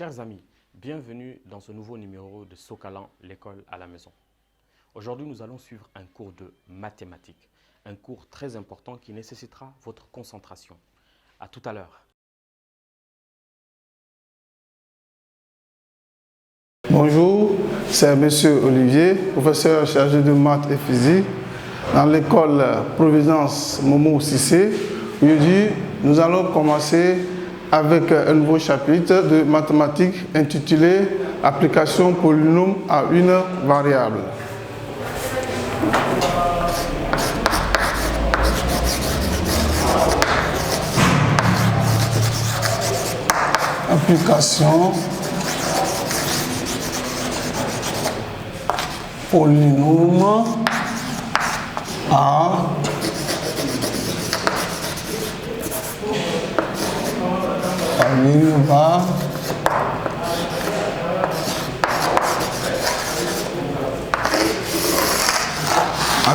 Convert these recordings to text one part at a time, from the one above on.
Chers amis, bienvenue dans ce nouveau numéro de Socalan, l'école à la maison. Aujourd'hui, nous allons suivre un cours de mathématiques, un cours très important qui nécessitera votre concentration. À tout à l'heure. Bonjour, c'est M. Olivier, professeur chargé de maths et physique dans l'école Providence Momo Cissé. Aujourd'hui, nous allons commencer avec un nouveau chapitre de mathématiques intitulé « Application polynôme à une variable ». Application polynôme à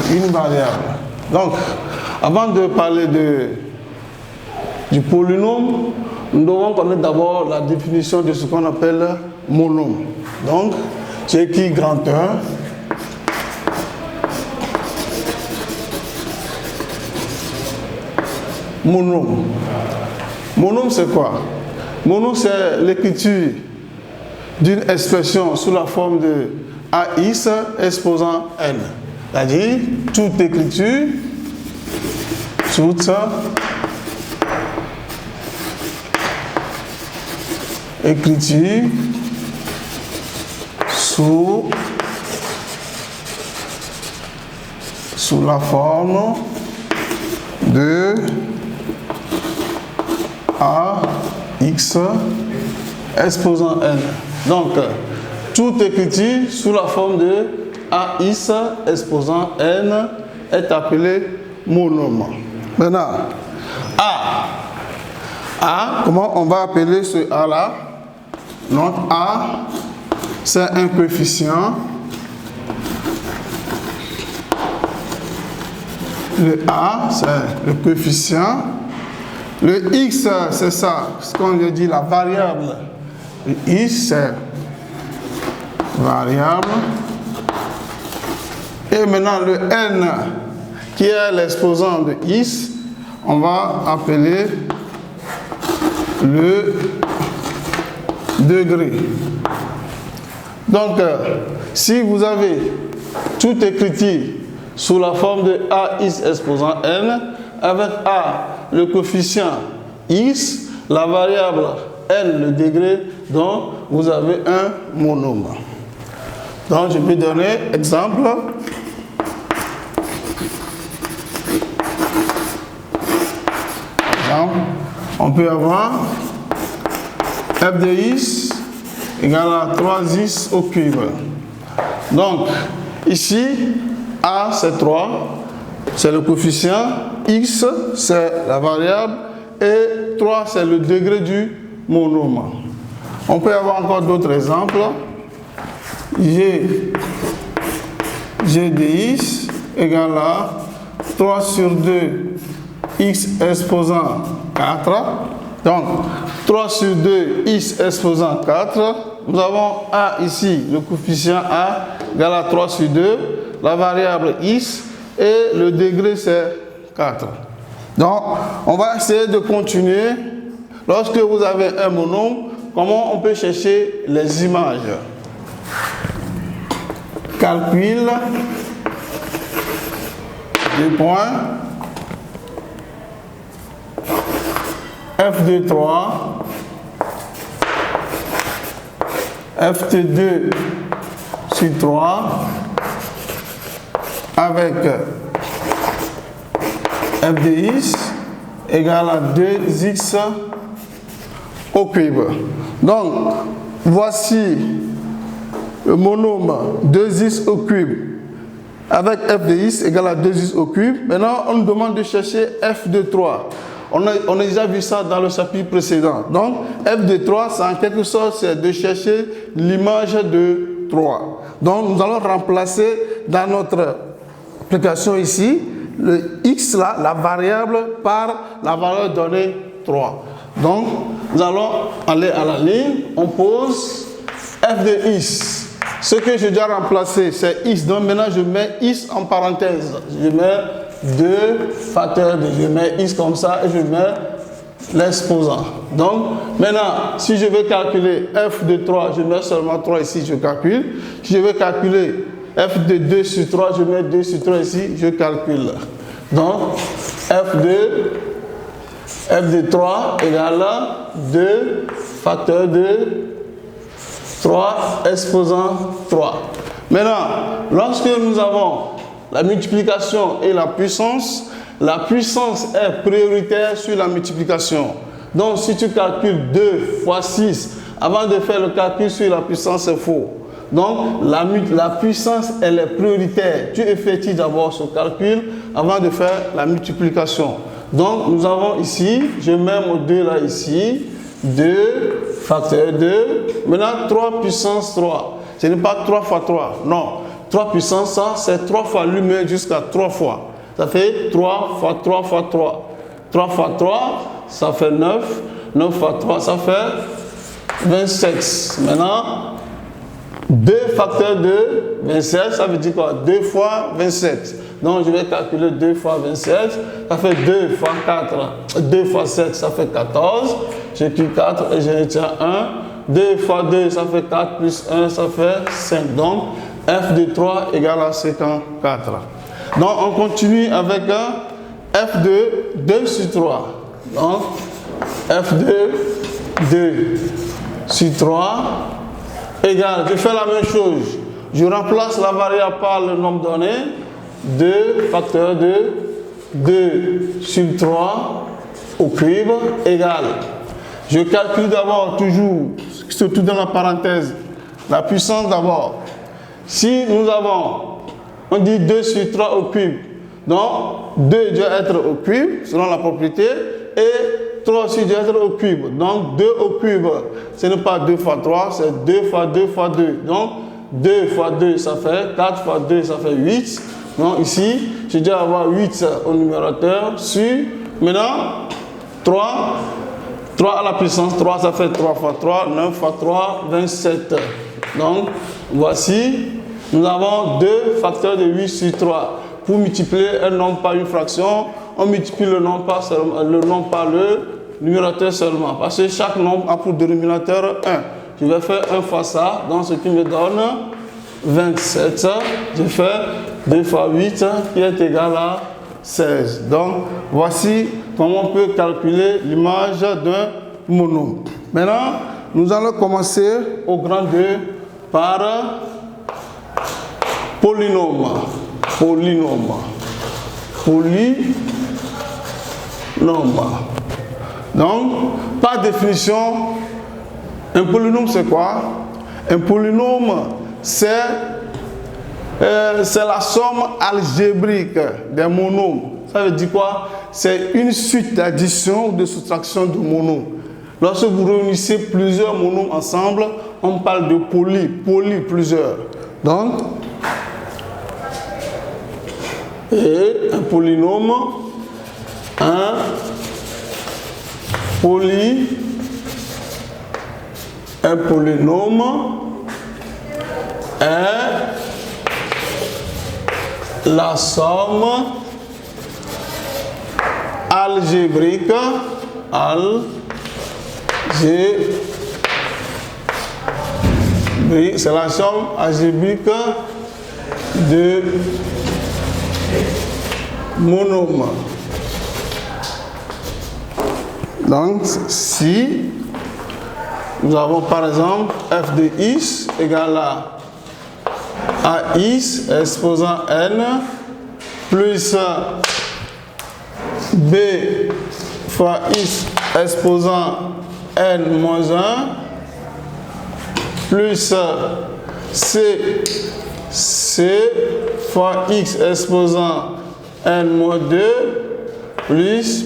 une variable. Donc, avant de parler du polynôme, nous devons connaître d'abord la définition de ce qu'on appelle monôme. Donc, j'ai écrit grand 1. Monôme. Monôme, c'est quoi? Monôme, c'est l'écriture d'une expression sous la forme de AX exposant N. C'est-à-dire, toute écriture, sous la forme de AX exposant N. Donc, toute écriture sous la forme de AX exposant N est appelée monôme. Maintenant, A, comment on va appeler ce A là? Donc, A, c'est un coefficient. Le A, c'est le coefficient. Le X, c'est ça, ce qu'on dit, la variable. Le X, c'est variable. Et maintenant, le N, qui est l'exposant de X, on va appeler le degré. Donc, si vous avez toute écriture sous la forme de AX exposant N, avec A, le coefficient X, la variable N, le degré, donc vous avez un monôme. Donc, je vais donner exemple. On peut avoir f de x égale à 3x au cube. Donc, ici, A, c'est 3, c'est le coefficient, x, c'est la variable, et 3, c'est le degré du monôme. On peut avoir encore d'autres exemples. G de x égale à 3 sur 2 x exposant 4. Donc, 3 sur 2 x exposant 4. Nous avons A ici, le coefficient A égale à 3 sur 2, la variable x, et le degré c'est 4. Donc, on va essayer de continuer. Lorsque vous avez un monôme, comment on peut chercher les images? Calcul des points. F de 3, F de 2 sur 3, avec F de x égale à 2x au cube. Donc, voici le monôme 2x au cube avec F de x égale à 2x au cube. Maintenant, on nous demande de chercher F de 3. On a déjà vu ça dans le chapitre précédent. Donc, f de 3, c'est en quelque sorte, c'est de chercher l'image de 3. Donc, nous allons remplacer dans notre application ici, le x là, la variable, par la valeur donnée 3. Donc, nous allons aller à la ligne, on pose f de x. Ce que je dois remplacer, c'est x. Donc maintenant, je mets x en parenthèse. Je mets 2 facteurs de, je mets x comme ça et je mets l'exposant. Donc maintenant, si je veux calculer f de 3, je mets seulement 3 ici, je calcule. Si je veux calculer f de 2 sur 3, je mets 2 sur 3 ici, je calcule. Donc f de 3 égale 2 facteur de 3 exposant 3. Maintenant, lorsque nous avons la multiplication et la puissance est prioritaire sur la multiplication. Donc, si tu calcules 2 fois 6, avant de faire le calcul sur la puissance, c'est faux. Donc, la puissance, elle est prioritaire. Tu effectues d'abord ce calcul avant de faire la multiplication. Donc, nous avons ici, je mets mon 2 là ici, 2 facteur 2. Maintenant, 3 puissance 3. Ce n'est pas 3 fois 3. Non. 3 puissance, ça, c'est 3 fois lui-même jusqu'à 3 fois. Ça fait 3 fois 3 fois 3. 3 fois 3, ça fait 9. 9 fois 3, ça fait 27. Maintenant, 2 facteur de 27, ça veut dire quoi? 2 fois 27. Donc, je vais calculer 2 fois 27. Ça fait 2 fois 4. 2 fois 7, ça fait 14. J'écris 4 et je retiens 1. 2 fois 2, ça fait 4 plus 1, ça fait 5. Donc, f de 3 égale à 54. Donc, on continue avec f de 2 sur 3. Donc, f de 2 sur 3 égale, je fais la même chose. Je remplace la variable par le nombre donné. 2 facteur de 2 sur 3 au cube égale. Je calcule d'abord toujours, surtout dans la parenthèse, la puissance d'abord. Si nous avons, on dit 2 sur 3 au cube, donc 2 doit être au cube, selon la propriété, et 3 aussi doit être au cube. Donc 2 au cube, ce n'est pas 2 fois 3, c'est 2 fois 2 fois 2. Donc 2 fois 2, ça fait 4 fois 2, ça fait 8. Donc ici, je dois avoir 8 au numérateur sur, maintenant, 3 à la puissance 3, ça fait 3 fois 3, 9 fois 3, 27. Donc, voici, nous avons 2 facteurs de 8 sur 3. Pour multiplier un nombre par une fraction, on multiplie le nombre par le numérateur seulement. Parce que chaque nombre a pour dénominateur 1. Je vais faire 1 fois ça, donc ce qui me donne 27. Je fais 2 fois 8 qui est égal à 16. Donc, voici comment on peut calculer l'image d'un monôme. Maintenant, nous allons commencer au grand 2 par polynôme. Polynôme. Donc, par définition, un polynôme c'est quoi? Un polynôme c'est la somme algébrique des monômes. Ça veut dire quoi? C'est une suite d'addition ou de soustraction de monômes. Lorsque vous réunissez plusieurs monômes ensemble, on parle de poly plusieurs. Donc, et un polynôme, un polynôme est la somme algébrique c'est la somme algébrique de monômes. Donc, si nous avons par exemple f de x égale à x exposant n plus b fois x exposant n moins 1 plus c fois x exposant n moins 2 plus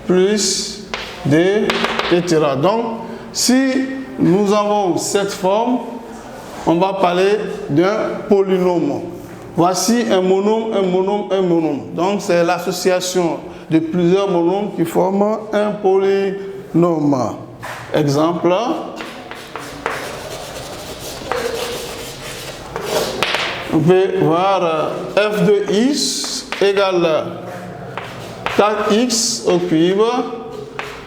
plus d, etc. Donc, si nous avons cette forme, on va parler d'un polynôme. Voici un monôme, un monôme, un monôme. Donc c'est l'association de plusieurs monômes qui forment un polynôme. Exemple. Vous pouvez voir f de x égale 4x au cube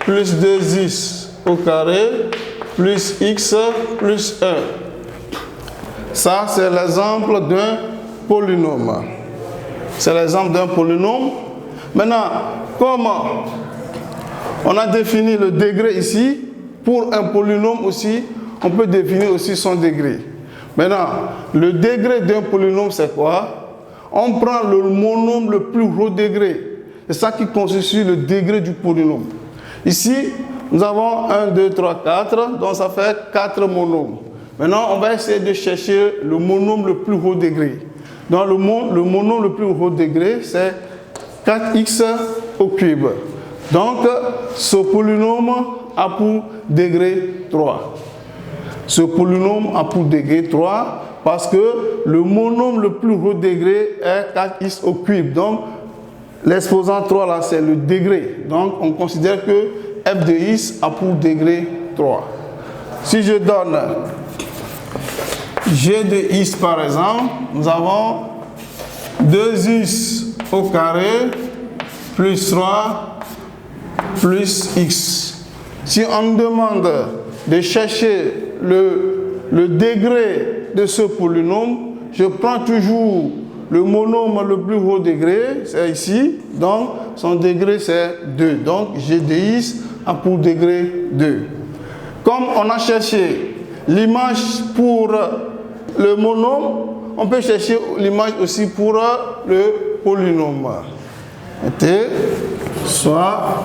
plus 2x au carré plus x plus 1. Ça, c'est l'exemple d'un polynôme. C'est l'exemple d'un polynôme. Maintenant, comment on a défini le degré ici, pour un polynôme aussi, on peut définir aussi son degré. Maintenant, le degré d'un polynôme, c'est quoi? On prend le monôme le plus haut degré. C'est ça qui constitue le degré du polynôme. Ici, nous avons 1, 2, 3, 4, donc ça fait 4 monômes. Maintenant, on va essayer de chercher le monôme le plus haut degré. Donc, le monôme le plus haut degré, c'est 4x au cube. Donc, ce polynôme a pour degré 3. Ce polynôme a pour degré 3 parce que le monôme le plus haut degré est 4x au cube. Donc, l'exposant 3 là, c'est le degré. Donc, on considère que f de x a pour degré 3. Si je donne g de x par exemple, nous avons 2x au carré plus 3 plus x. Si on me demande de chercher le degré de ce polynôme, je prends toujours le monôme le plus haut degré, c'est ici, donc son degré c'est 2. Donc g de x a pour degré 2. Comme on a cherché l'image pour le monôme, on peut chercher l'image aussi pour le polynôme. Soit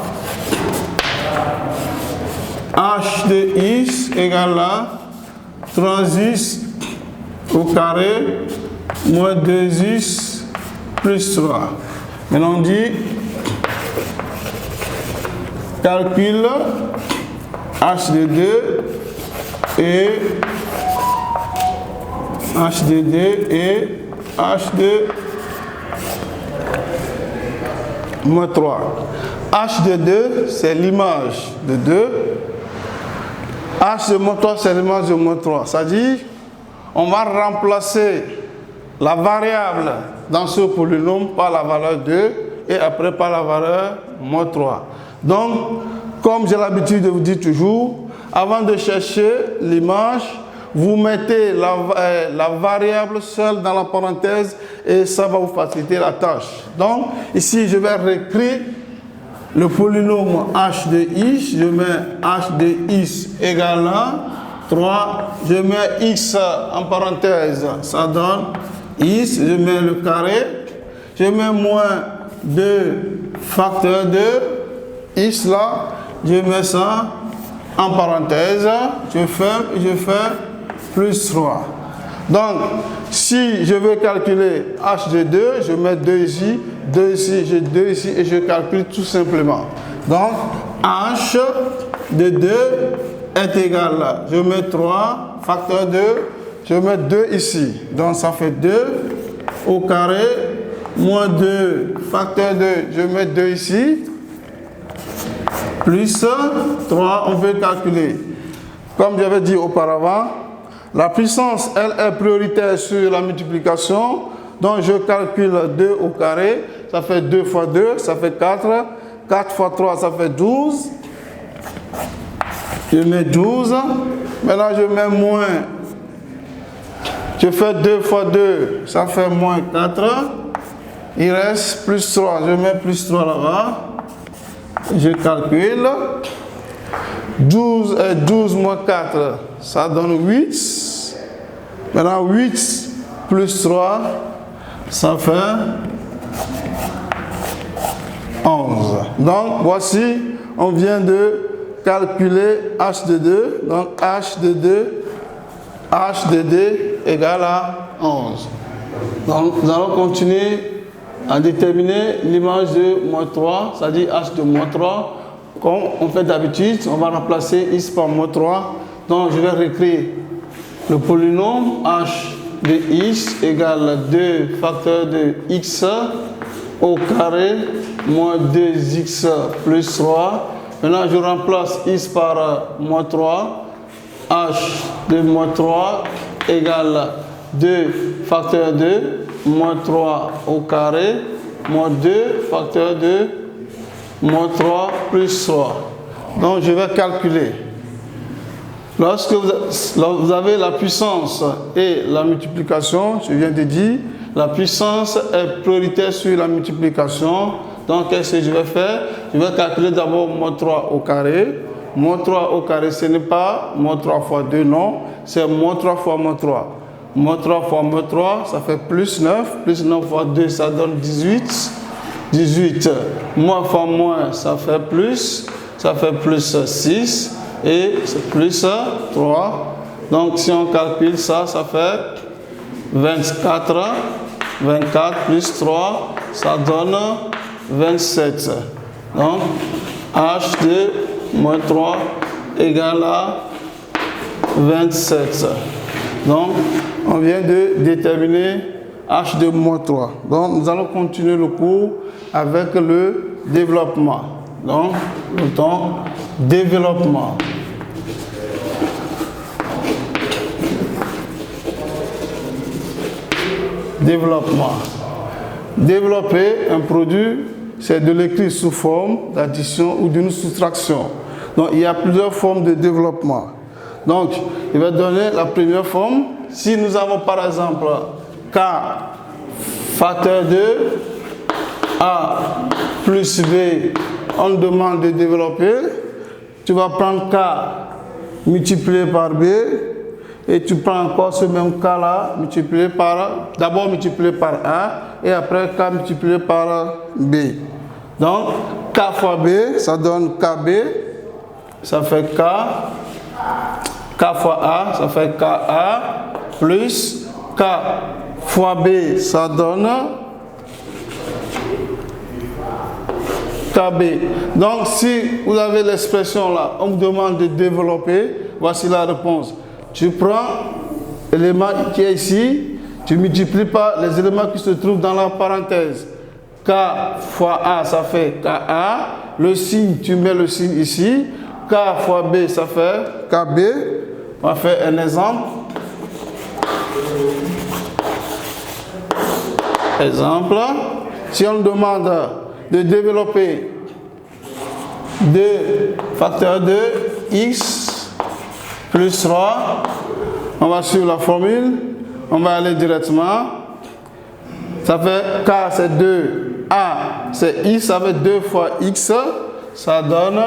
h de x égale à 3x au carré moins 2x plus 3. Maintenant on dit calcule h de 2 et h de 2 et h de moins 3. H de 2, c'est l'image de 2. H de moins 3, c'est l'image de moins 3. C'est-à-dire, on va remplacer la variable dans ce polynôme par la valeur 2 et après par la valeur moins 3. Donc, comme j'ai l'habitude de vous dire toujours, avant de chercher l'image, vous mettez la variable seule dans la parenthèse et ça va vous faciliter la tâche. Donc, ici, je vais réécrire le polynôme h de x. Je mets h de x égale à 3. Je mets x en parenthèse, ça donne x. Je mets le carré. Je mets moins 2 facteur de x là. Je mets ça en parenthèse. Je ferme et je fais plus 3. Donc, si je veux calculer h de 2, je mets 2 ici, 2 ici, j'ai 2 ici et je calcule tout simplement. Donc, h de 2 est égal à, je mets 3, facteur 2, je mets 2 ici. Donc, ça fait 2 au carré, moins 2, facteur 2, je mets 2 ici, plus 3, on peut calculer. Comme j'avais dit auparavant, la puissance, elle est prioritaire sur la multiplication. Donc, je calcule 2 au carré. Ça fait 2 fois 2, ça fait 4. 4 fois 3, ça fait 12. Je mets 12. Maintenant, je mets moins. Je fais 2 fois 2, ça fait moins 4. Il reste plus 3. Je mets plus 3 là-bas. Je calcule. 12 moins 4, ça donne 8. Maintenant, 8 plus 3, ça fait 11. Donc, voici, on vient de calculer h de 2. Donc, h de 2 égale à 11. Donc, nous allons continuer à déterminer l'image de moins 3, c'est-à-dire h de moins 3. Comme on fait d'habitude, on va remplacer x par moins 3. Donc, je vais réécrire le polynôme h de x égale 2 facteur de x au carré moins 2x plus 3. Maintenant, je remplace x par moins 3. H de moins 3 égale 2 facteur de moins 3 au carré moins 2 facteur de moins 3 plus 3. Donc, je vais calculer. Lorsque vous avez la puissance et la multiplication, je viens de dire, la puissance est prioritaire sur la multiplication. Donc, qu'est-ce que je vais faire? Je vais calculer d'abord moins 3 au carré. Moins 3 au carré, ce n'est pas moins 3 fois 2, non. C'est moins 3 fois moins 3. Moins 3 fois moins 3, ça fait plus 9. Plus 9 fois 2, ça donne 18. 18. Moins fois moins, ça fait plus. Ça fait plus 6. Et c'est plus 3. Donc, si on calcule ça, ça fait 24. 24 plus 3, ça donne 27. Donc, H de moins 3 égale à 27. Donc, on vient de déterminer H de moins 3. Donc, nous allons continuer le cours avec le développement. Donc, le temps développement. Développement. Développer un produit, c'est de l'écrire sous forme d'addition ou d'une soustraction. Donc, il y a plusieurs formes de développement. Donc, il va donner la première forme. Si nous avons par exemple K facteur de A plus B, on demande de développer. Tu vas prendre K multiplié par B et tu prends encore ce même K là multiplié par, d'abord multiplié par A et après K multiplié par B. Donc K fois B, ça donne KB, ça fait K. K fois A, ça fait KA, plus K fois B, ça donne KB. Donc, si vous avez l'expression là, on vous demande de développer, voici la réponse. Tu prends l'élément qui est ici, tu multiplies par les éléments qui se trouvent dans la parenthèse. K fois A, ça fait KA. Le signe, tu mets le signe ici. K fois B, ça fait KB. On va faire un exemple. Exemple. Si on demande de développer 2 facteur de x plus 3, on va suivre la formule. On va aller directement. Ça fait K, c'est 2. A, c'est x, ça fait 2 fois x. Ça donne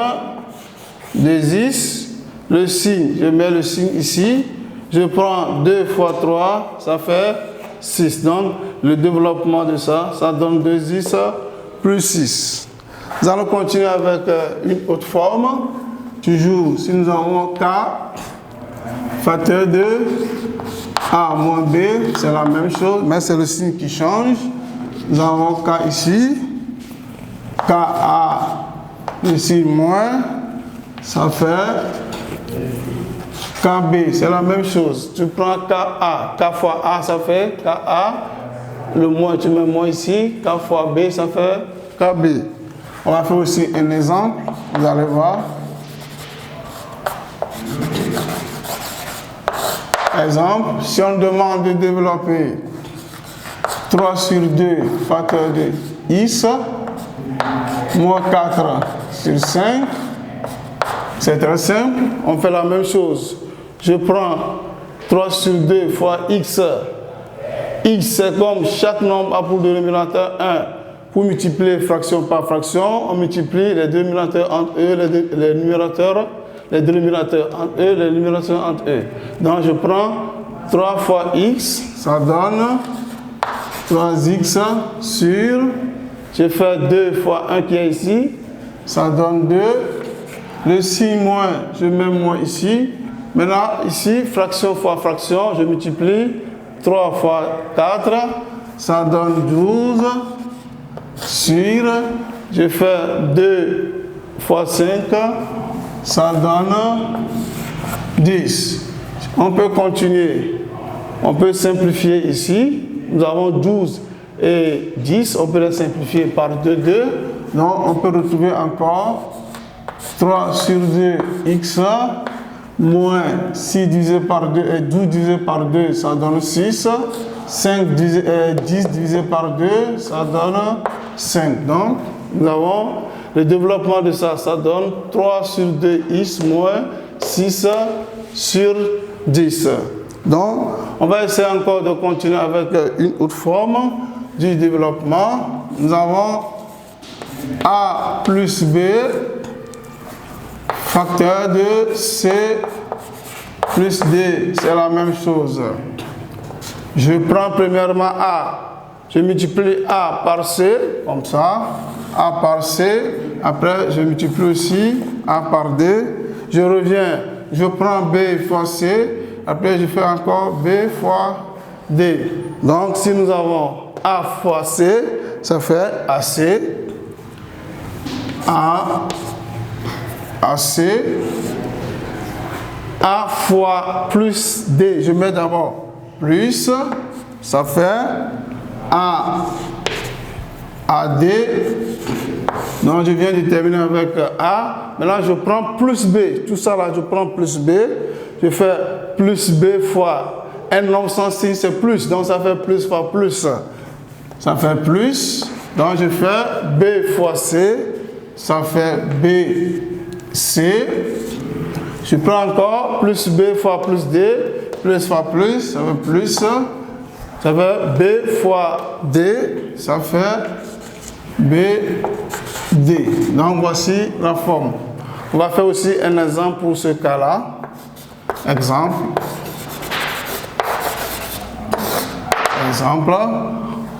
2x. Le signe, je mets le signe ici. Je prends 2 fois 3, ça fait 6. Donc, le développement de ça, ça donne 2x plus 6. Nous allons continuer avec une autre forme. Toujours, si nous avons K, facteur de A moins B, c'est la même chose, mais c'est le signe qui change. Nous avons K ici. KA, ici moins, ça fait KB, c'est la même chose. Tu prends KA, K fois A, ça fait KA. Le moins, tu mets moins ici. K fois B, ça fait KB. On va faire aussi un exemple. Vous allez voir. Exemple, si on demande de développer 3 sur 2 facteur de x, moins 4 sur 5, c'est très simple. On fait la même chose. Je prends 3 sur 2 fois x. X, c'est comme chaque nombre a pour dénominateur 1. Pour multiplier fraction par fraction, on multiplie les dénominateurs entre eux, les numérateurs, les dénominateurs entre eux, les numérateurs entre eux. Donc je prends 3 fois x, ça donne 3x sur, je fais 2 fois 1 qui est ici, ça donne 2. Le signe moins, je mets moins ici. Maintenant, ici, fraction fois fraction, je multiplie 3 fois 4, ça donne 12 sur, je fais 2 fois 5, ça donne 10. On peut continuer. On peut simplifier ici. Nous avons 12 et 10. On peut les simplifier par 2, 2. Donc, on peut retrouver encore 3 sur 2, x, moins 6 divisé par 2 et 12 divisé par 2, ça donne 6. 10 divisé par 2, ça donne 5. Donc, nous avons le développement de ça, ça donne 3 sur 2x moins 6 sur 10. Donc, on va essayer encore de continuer avec une autre forme du développement. Nous avons a plus b facteur de c plus d. C'est la même chose. Je prends premièrement a. Je multiplie a par c, comme ça. A par c. Après, je multiplie aussi a par d. Je reviens. Je prends b fois c. Après, je fais encore b fois d. Donc, si nous avons a fois c, ça fait ac. AC. A fois plus D. Je mets d'abord plus. Ça fait AD. Donc je viens de terminer avec A. Maintenant je prends plus B. Tout ça là, je prends plus B. Je fais plus B fois un nombre sans signe, c'est plus. Donc ça fait plus fois plus. Ça fait plus. Donc je fais B fois C. Ça fait B, C. Je prends encore plus B fois plus D. Plus fois plus, ça fait plus. Ça fait B fois D. Ça fait B, D. Donc voici la forme. On va faire aussi un exemple pour ce cas-là. Exemple.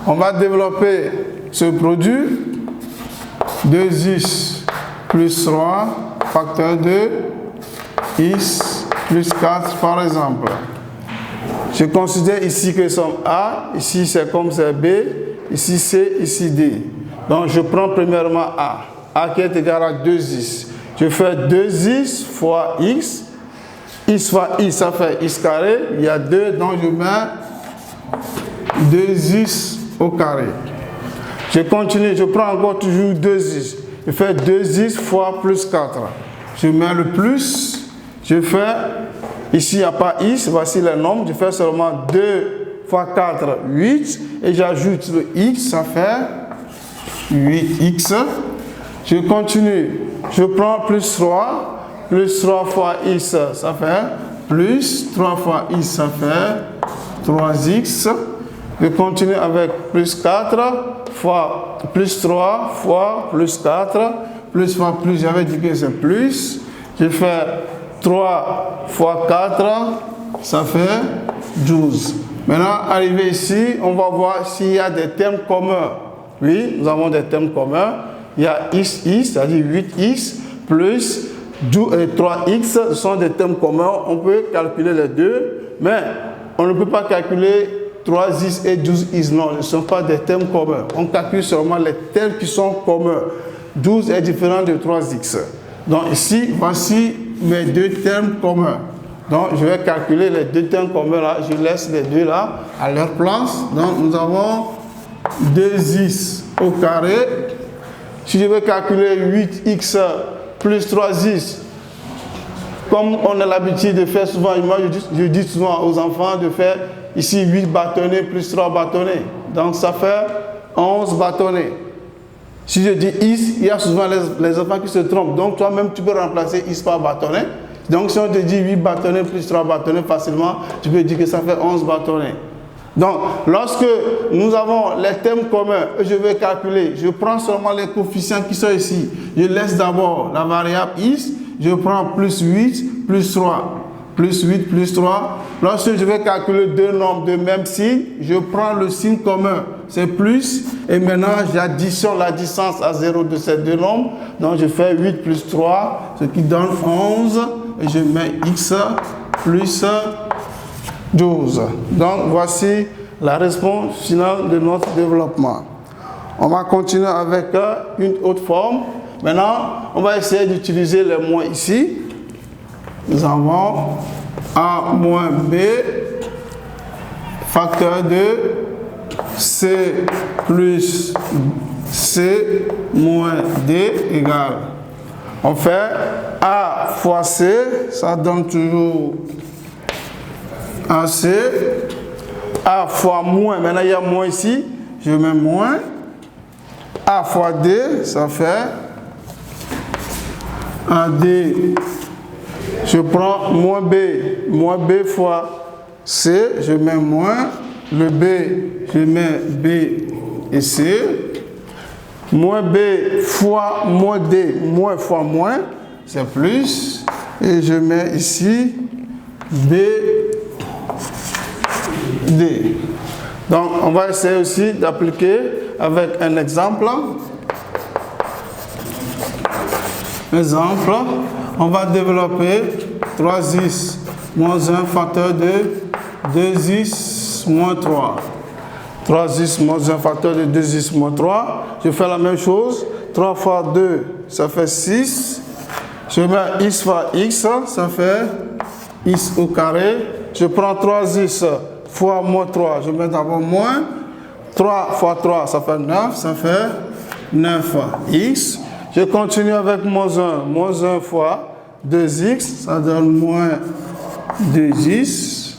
On va développer ce produit. 2x plus 3 facteur de x plus 4 par exemple. Je considère ici que c'est A, ici c'est comme c'est B, ici C, ici D. Donc je prends premièrement A qui est égal à 2x. Je fais 2x fois x fois x, ça fait x carré, il y a 2, donc je mets 2x au carré. Je continue, je prends encore toujours 2x. Je fais 2x fois plus 4. Je mets le plus. Je fais, ici il n'y a pas x, voici le nombre. Je fais seulement 2 fois 4, 8. Et j'ajoute le x, ça fait 8x. Je continue, je prends plus 3. Plus 3 fois x, ça fait plus 3 fois x, ça fait 3x. Je continue avec plus 4 fois plus 3 fois plus 4. Plus fois plus, j'avais dit que c'est plus. Je fais 3 fois 4, ça fait 12. Maintenant, arrivé ici, on va voir s'il y a des termes communs. Oui, nous avons des termes communs. Il y a x, c'est-à-dire 8x, plus 3x, ce sont des termes communs. On peut calculer les deux, mais on ne peut pas calculer 3x et 12x, non, ce ne sont pas des termes communs. On calcule seulement les termes qui sont communs. 12 est différent de 3x. Donc ici, voici mes deux termes communs. Donc je vais calculer les deux termes communs là. Je laisse les deux là à leur place. Donc nous avons 2x au carré. Si je veux calculer 8x plus 3x, comme on a l'habitude de faire souvent, moi je dis souvent aux enfants de faire ici 8 bâtonnets plus 3 bâtonnets. Donc ça fait 11 bâtonnets. Si je dis x, il y a souvent les enfants qui se trompent. Donc toi-même tu peux remplacer x par bâtonnet. Donc si on te dit 8 bâtonnets plus 3 bâtonnets facilement, tu peux dire que ça fait 11 bâtonnets. Donc lorsque nous avons les termes communs, je vais calculer, je prends seulement les coefficients qui sont ici. Je laisse d'abord la variable x, je prends plus 8 plus 3. Plus 8 plus 3. Lorsque je vais calculer deux nombres de même signe, je prends le signe commun, c'est plus, et maintenant j'additionne la distance à 0 de ces deux nombres. Donc je fais 8 plus 3, ce qui donne 11, et je mets x plus 12. Donc voici la réponse finale de notre développement. On va continuer avec une autre forme. Maintenant, on va essayer d'utiliser les moins ici. Nous avons A moins B facteur de C plus C moins D égale. On fait A fois C, ça donne toujours AC. A fois moins, maintenant il y a moins ici, je mets moins. A fois D, ça fait AD. Je prends moins B fois C, je mets moins. Le B, je mets B et C. Moins B fois moins D, moins fois moins, c'est plus. Et je mets ici B, D. Donc, on va essayer aussi d'appliquer avec un exemple. Exemple, on va développer 3x moins 1 facteur de 2x moins 3. 3x moins 1 facteur de 2x moins 3. Je fais la même chose. 3 fois 2, ça fait 6. Je mets x fois x, ça fait x au carré. Je prends 3x fois moins 3. Je mets d'abord moins. 3 fois 3, ça fait 9. Ça fait 9x. Je continue avec moins 1. Moins 1 fois 2x, ça donne moins 2x.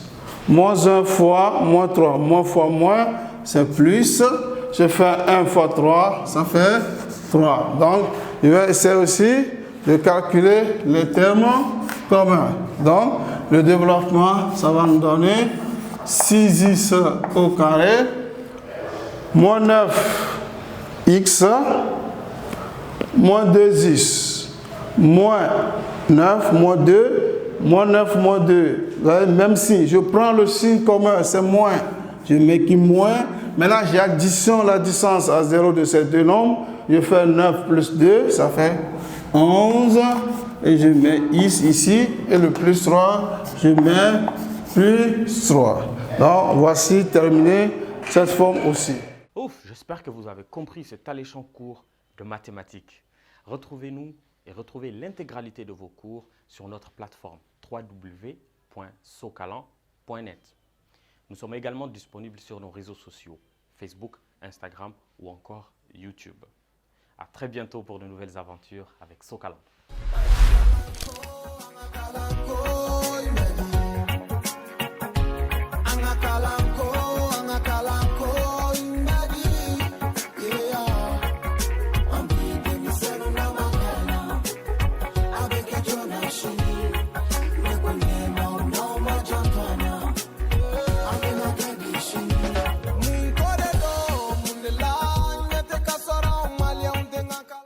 Moins 1 fois moins 3. Moins fois moins, c'est plus. Je fais 1 fois 3, ça fait 3. Donc, je vais essayer aussi de calculer les termes communs. Donc, le développement, ça va nous donner 6x au carré, moins 9x, moins 2x, moins 9, moins 2, moins 9, moins 2. Même si je prends le signe commun, c'est moins, je mets qui moins. Maintenant, j'additionne la distance à 0 de ces deux nombres. Je fais 9 plus 2, ça fait 11. Et je mets x ici. Et le plus 3, je mets plus 3. Donc, voici terminé cette forme aussi. Ouf, j'espère que vous avez compris cet alléchant cours de mathématiques. Retrouvez-nous et retrouvez l'intégralité de vos cours sur notre plateforme www.socalan.net. Nous sommes également disponibles sur nos réseaux sociaux, Facebook, Instagram ou encore YouTube. À très bientôt pour de nouvelles aventures avec Socalan.